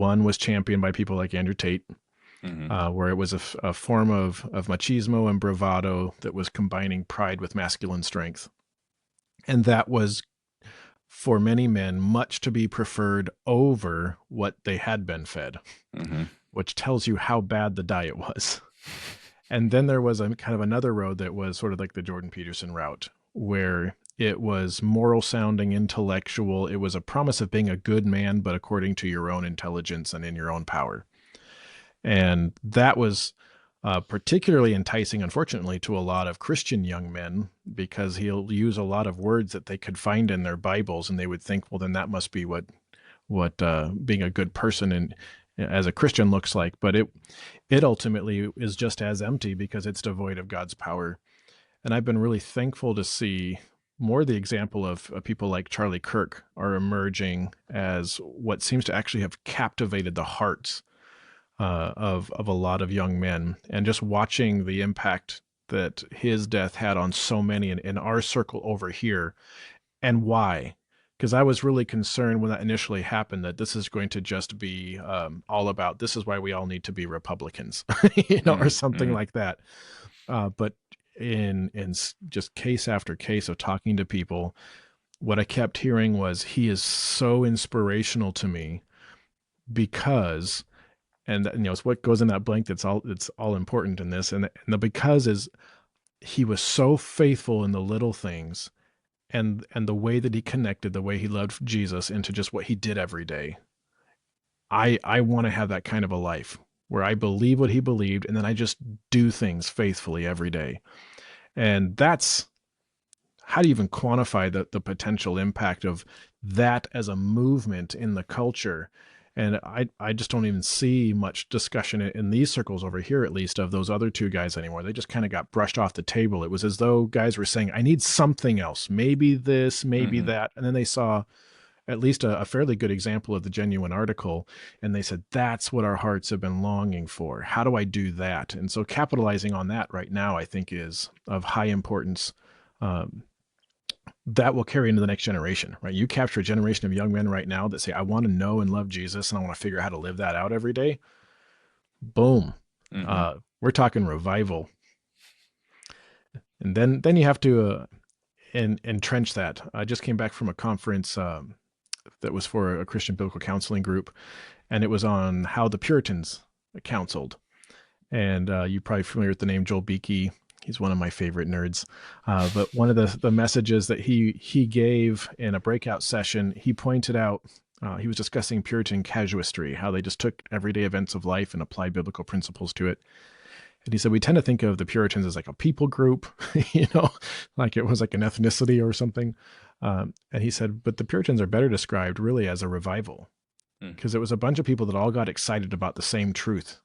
One was championed by people like Andrew Tate, Hmm. where it was a form of machismo and bravado that was combining pride with masculine strength. And that was, for many men, much to be preferred over what they had been fed, Hmm. which tells you how bad the diet was. And then there was a kind of another road that was sort of like the Jordan Peterson route, where it was moral sounding, intellectual. It was a promise of being a good man, but according to your own intelligence and in your own power. And that was particularly enticing, unfortunately, to a lot of Christian young men, because he'll use a lot of words that they could find in their Bibles, and they would think, well, then that must be what being a good person and as a Christian looks like. But it ultimately is just as empty because it's devoid of God's power. And I've been really thankful to see more the example of people like Charlie Kirk are emerging as what seems to actually have captivated the hearts of a lot of young men, and just watching the impact that his death had on so many in our circle over here, and why. Because I was really concerned when that initially happened that this is going to just be all about this is why we all need to be Republicans, or something Hmm. like that. But in just case after case of talking to people, what I kept hearing was he is so inspirational to me because, and it's what goes in that blank that's all important in this, and the because is he was so faithful in the little things, and the way that he connected, the way he loved Jesus into just what he did every day. I want to have that kind of a life where I believe what he believed, and then I just do things faithfully every day. And that's, how do you even quantify the potential impact of that as a movement in the culture? And I just don't even see much discussion in these circles over here, at least, of those other two guys anymore. They just kind of got brushed off the table. It was as though guys were saying, I need something else, maybe this, maybe Hmm. that. And then they saw at least a fairly good example of the genuine article. And they said, that's what our hearts have been longing for. How do I do that? And so capitalizing on that right now, I think, is of high importance. Um, that will carry into the next generation, right? You capture a generation of young men right now that say, I want to know and love Jesus and I want to figure out how to live that out every day. Boom. Hmm. We're talking revival. And then you have to entrench that. I just came back from a conference that was for a Christian biblical counseling group, and it was on how the Puritans counseled. And you're probably familiar with the name Joel Beakey. He's one of my favorite nerds. But one of the messages that he gave in a breakout session, he pointed out, he was discussing Puritan casuistry, how they just took everyday events of life and applied biblical principles to it. And he said, we tend to think of the Puritans as like a people group, like it was like an ethnicity or something. And he said, but the Puritans are better described really as a revival, because it was a bunch of people that all got excited about the same truth.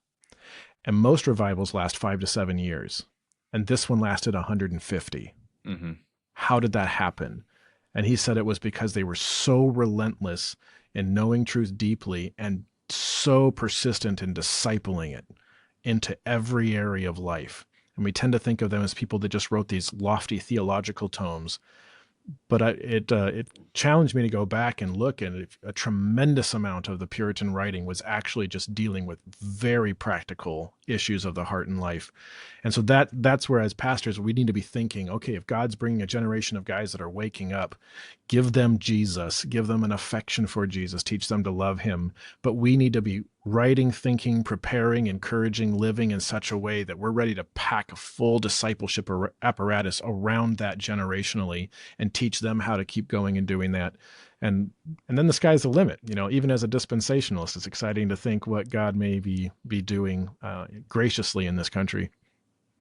And most revivals last 5 to 7 years. And this one lasted 150. Hmm. How did that happen? And he said it was because they were so relentless in knowing truth deeply and so persistent in discipling it into every area of life. And we tend to think of them as people that just wrote these lofty theological tomes, but it challenged me to go back and look, and a tremendous amount of the Puritan writing was actually just dealing with very practical issues of the heart and life. And so that's where, as pastors, we need to be thinking, okay, if God's bringing a generation of guys that are waking up, give them Jesus, give them an affection for Jesus, teach them to love him. But we need to be writing, thinking, preparing, encouraging, living in such a way that we're ready to pack a full discipleship apparatus around that generationally and teach them how to keep going and doing that. And then the sky's the limit. Even as a dispensationalist, it's exciting to think what God may be doing graciously in this country.